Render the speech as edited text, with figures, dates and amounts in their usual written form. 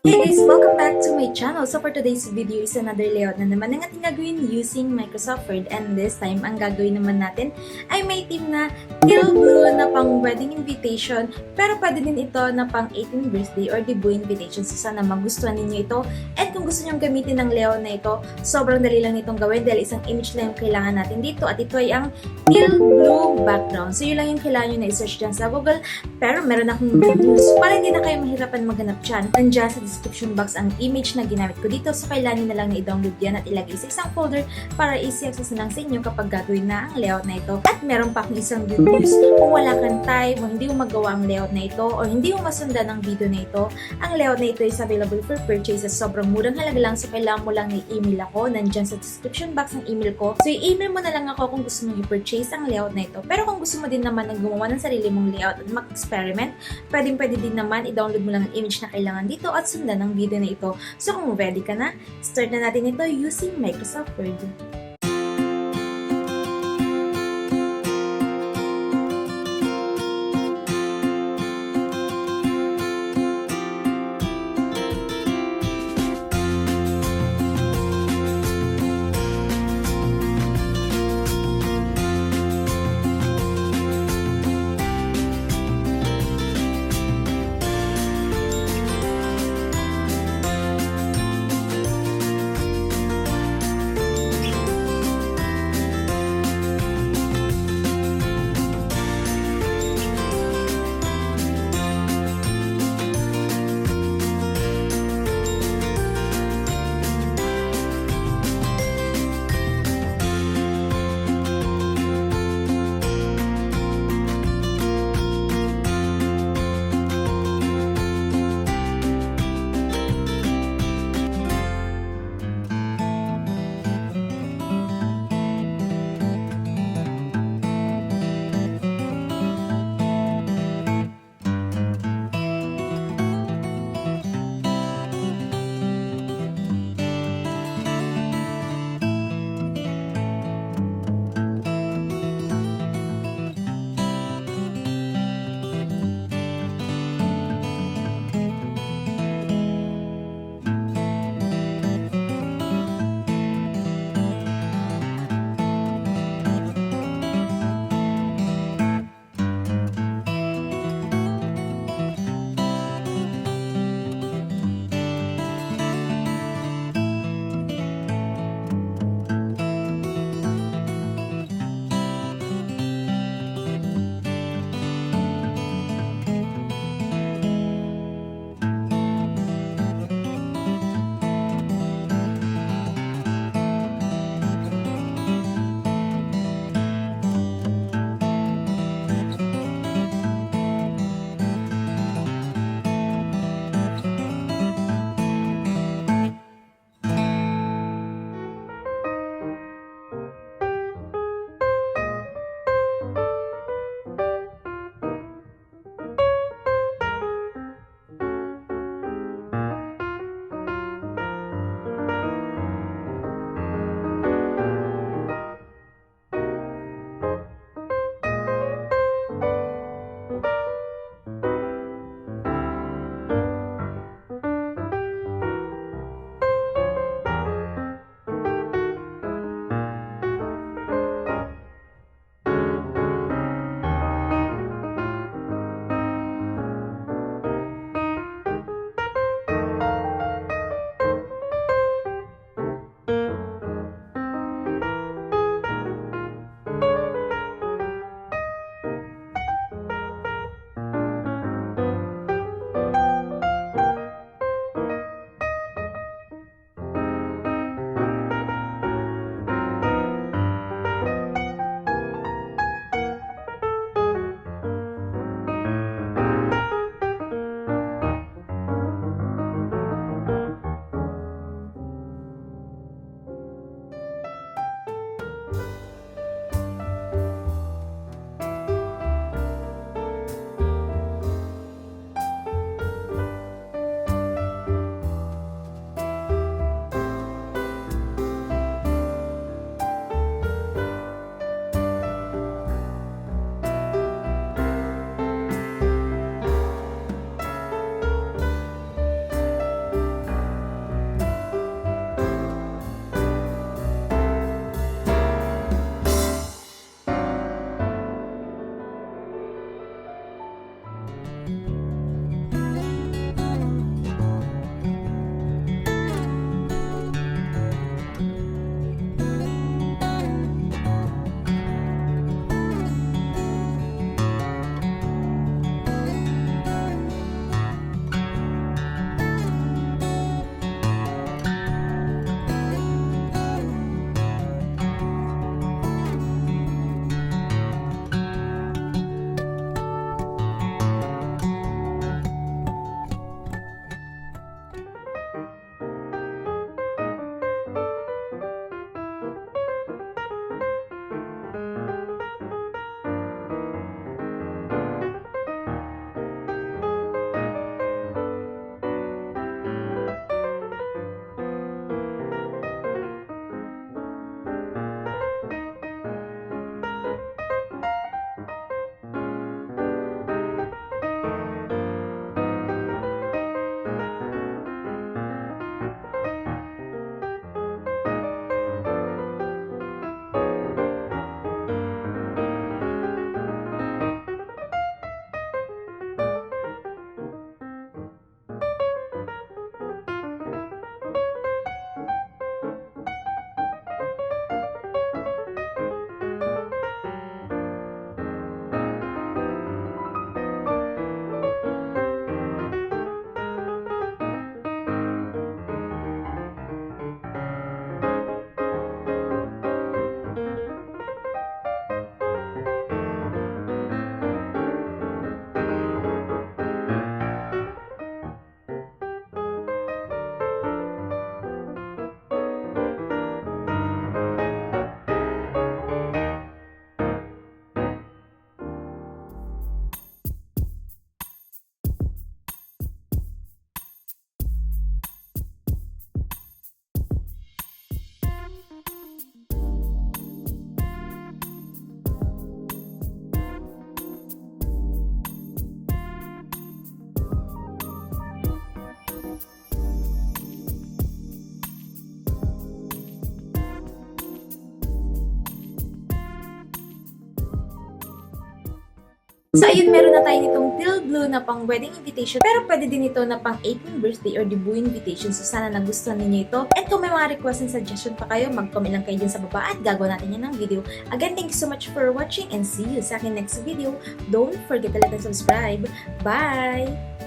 Hey guys! Welcome back to my channel. So for today's video is another layout na naman ang ating gagawin using Microsoft Word. And this time, ang gagawin naman natin ay may theme na TEAL BLUE na pang wedding invitation. Pero pwede din ito na pang 18th birthday or debut invitation. So sana magustuhan ninyo ito. And kung gusto nyo gamitin ng layout na ito, sobrang dali lang itong gawin dahil isang image lang yung kailangan natin dito. At ito ay ang TEAL BLUE background. So yun lang yung kailangan nyo na i-search dyan sa Google. Pero meron akong good news. Para hindi na kayo mahirapan maghanap dyan. Nandiyan sa description box ang image na ginamit ko dito. So, kailangan na lang na i-download yan at ilagay sa isang folder para easy access na lang sa inyo kapag gagawin na ang layout na ito. At meron pa akong isang good news. Kung wala kang time o hindi mo magawa ang layout na ito o hindi mo masundan ang video na ito, ang layout na ito is available for purchase sa sobrang murang halaga lang. So, kailangan mo lang i-email ako. Nandyan sa description box ang email ko. So, i-email mo na lang ako kung gusto mong i-purchase ang layout na ito. Pero kung gusto mo din naman na gumawa ng sarili mong layout at mag-experiment, pwede din naman i-download mo lang ang image na kailangan dito at sundan ang video na ito. So kung ready ka na, start na natin ito using Microsoft Word. So, ayun, meron na tayo nitong teal blue na pang wedding invitation. Pero pwede din ito na pang 18th birthday or debut invitation. So, sana nagustuhan ninyo ito. And kung may mga request and suggestion pa kayo, mag-comment lang kayo dyan sa baba at gagawa natin yan ng video. Again, thank you so much for watching and see you sa akin next video. Don't forget to like and subscribe. Bye!